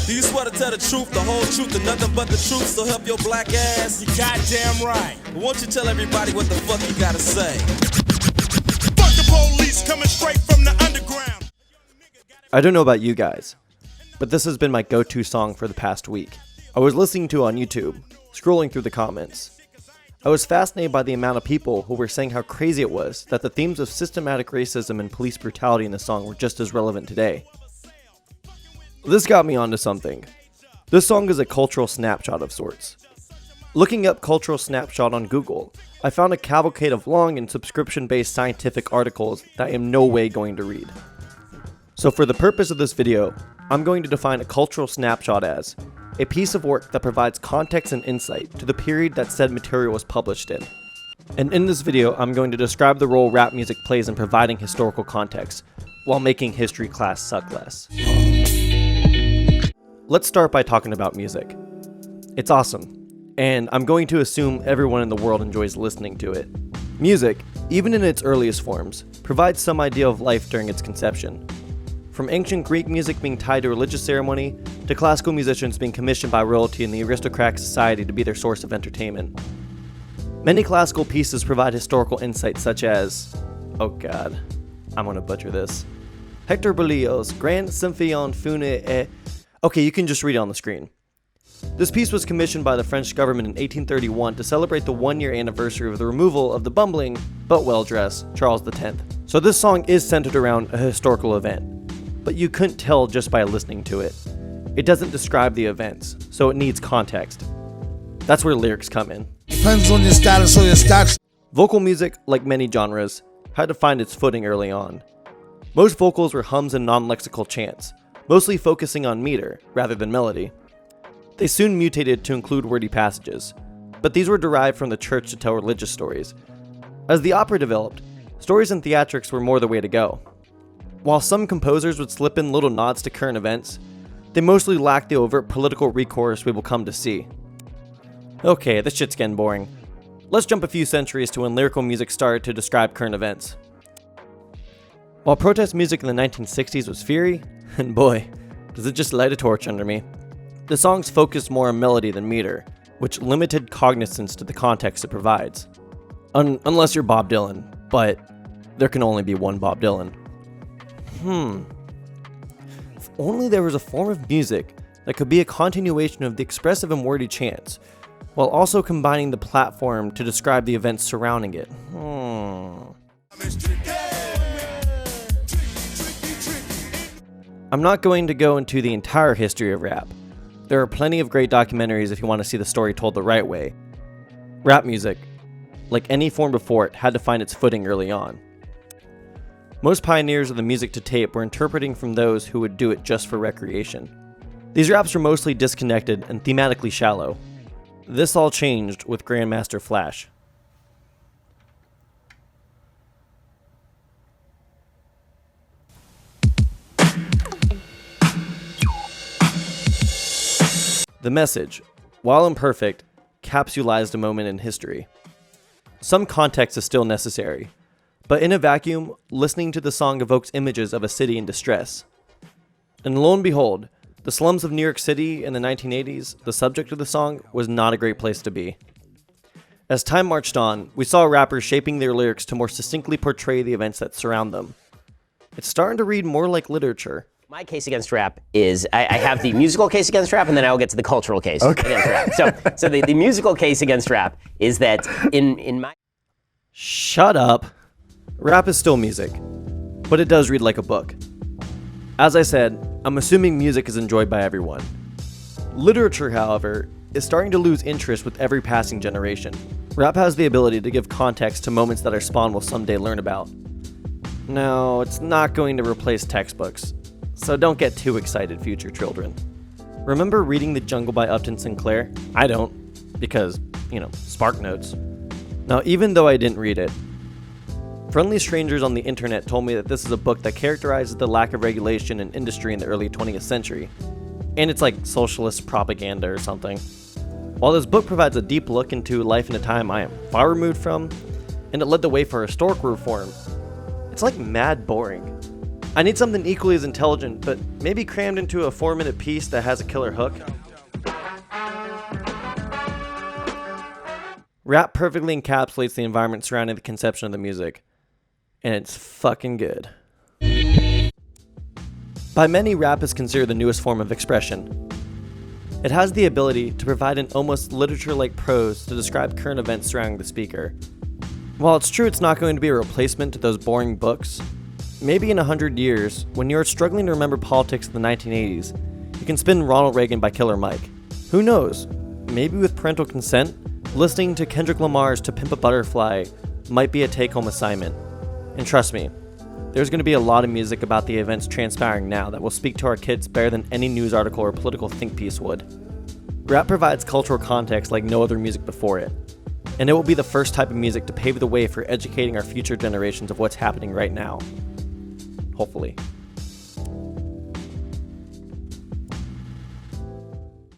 Do you swear to tell the truth, the whole truth, and nothing but the truth, so help your black ass? You goddamn right. Won't you tell everybody what the fuck you gotta say? Fuck the police coming straight from the underground. I don't know about you guys, but this has been my go-to song for the past week. I was listening to it on YouTube, scrolling through the comments. I was fascinated by the amount of people who were saying how crazy it was that the themes of systematic racism and police brutality in the song were just as relevant today. This got me onto something. This song is a cultural snapshot of sorts. Looking up cultural snapshot on Google, I found a cavalcade of long and subscription-based scientific articles that I am no way going to read. So for the purpose of this video, I'm going to define a cultural snapshot as a piece of work that provides context and insight to the period that said material was published in. And in this video, I'm going to describe the role rap music plays in providing historical context, while making history class suck less. Let's start by talking about music. It's awesome, and I'm going to assume everyone in the world enjoys listening to it. Music, even in its earliest forms, provides some idea of life during its conception. From ancient Greek music being tied to religious ceremony, to classical musicians being commissioned by royalty in the aristocratic society to be their source of entertainment. Many classical pieces provide historical insights such as, oh god, I'm gonna butcher this, Hector Berlioz' Grand Symphonie Fune et... Okay, you can just read it on the screen. This piece was commissioned by the French government in 1831 to celebrate the one-year anniversary of the removal of the bumbling, but well-dressed, Charles X. So this song is centered around a historical event, but you couldn't tell just by listening to it. It doesn't describe the events, so it needs context. That's where lyrics come in. Depends on your status or your stats. Vocal music, like many genres, had to find its footing early on. Most vocals were hums and non-lexical chants, mostly focusing on meter rather than melody. They soon mutated to include wordy passages, but these were derived from the church to tell religious stories. As the opera developed, stories and theatrics were more the way to go. While some composers would slip in little nods to current events, they mostly lacked the overt political recourse we will come to see. Okay, this shit's getting boring. Let's jump a few centuries to when lyrical music started to describe current events. While protest music in the 1960s was fiery, and boy, does it just light a torch under me, the songs focused more on melody than meter, which limited cognizance to the context it provides. Unless you're Bob Dylan, but there can only be one Bob Dylan. If only there was a form of music that could be a continuation of the expressive and wordy chants, while also combining the platform to describe the events surrounding it. I'm not going to go into the entire history of rap. There are plenty of great documentaries if you want to see the story told the right way. Rap music, like any form before it, had to find its footing early on. Most pioneers of the music to tape were interpreting from those who would do it just for recreation. These raps were mostly disconnected and thematically shallow. This all changed with Grandmaster Flash. The message, while imperfect, capsulized a moment in history. Some context is still necessary, but in a vacuum, listening to the song evokes images of a city in distress. And lo and behold, the slums of New York City in the 1980s, the subject of the song, was not a great place to be. As time marched on, we saw rappers shaping their lyrics to more succinctly portray the events that surround them. It's starting to read more like literature. My case against rap is, I have the musical case against rap, and then I will get to the cultural case against rap. So the musical case against rap is that in my... Shut up. Rap is still music, but it does read like a book. As I said, I'm assuming music is enjoyed by everyone. Literature, however, is starting to lose interest with every passing generation. Rap has the ability to give context to moments that our spawn will someday learn about. No, it's not going to replace textbooks, so don't get too excited, future children. Remember reading The Jungle by Upton Sinclair? I don't, because, Spark Notes. Now, even though I didn't read it, friendly strangers on the internet told me that this is a book that characterizes the lack of regulation in industry in the early 20th century, and it's like socialist propaganda or something. While this book provides a deep look into life in a time I am far removed from, and it led the way for historical reform, it's like mad boring. I need something equally as intelligent, but maybe crammed into a 4-minute piece that has a killer hook. Rap perfectly encapsulates the environment surrounding the conception of the music. And it's fucking good. By many, rap is considered the newest form of expression. It has the ability to provide an almost literature-like prose to describe current events surrounding the speaker. While it's true it's not going to be a replacement to those boring books, maybe in 100 years, when you're struggling to remember politics of the 1980s, you can spin Ronald Reagan by Killer Mike. Who knows? Maybe with parental consent, listening to Kendrick Lamar's To Pimp a Butterfly might be a take-home assignment. And trust me, there's going to be a lot of music about the events transpiring now that will speak to our kids better than any news article or political think piece would. Rap provides cultural context like no other music before it, and it will be the first type of music to pave the way for educating our future generations of what's happening right now. Hopefully.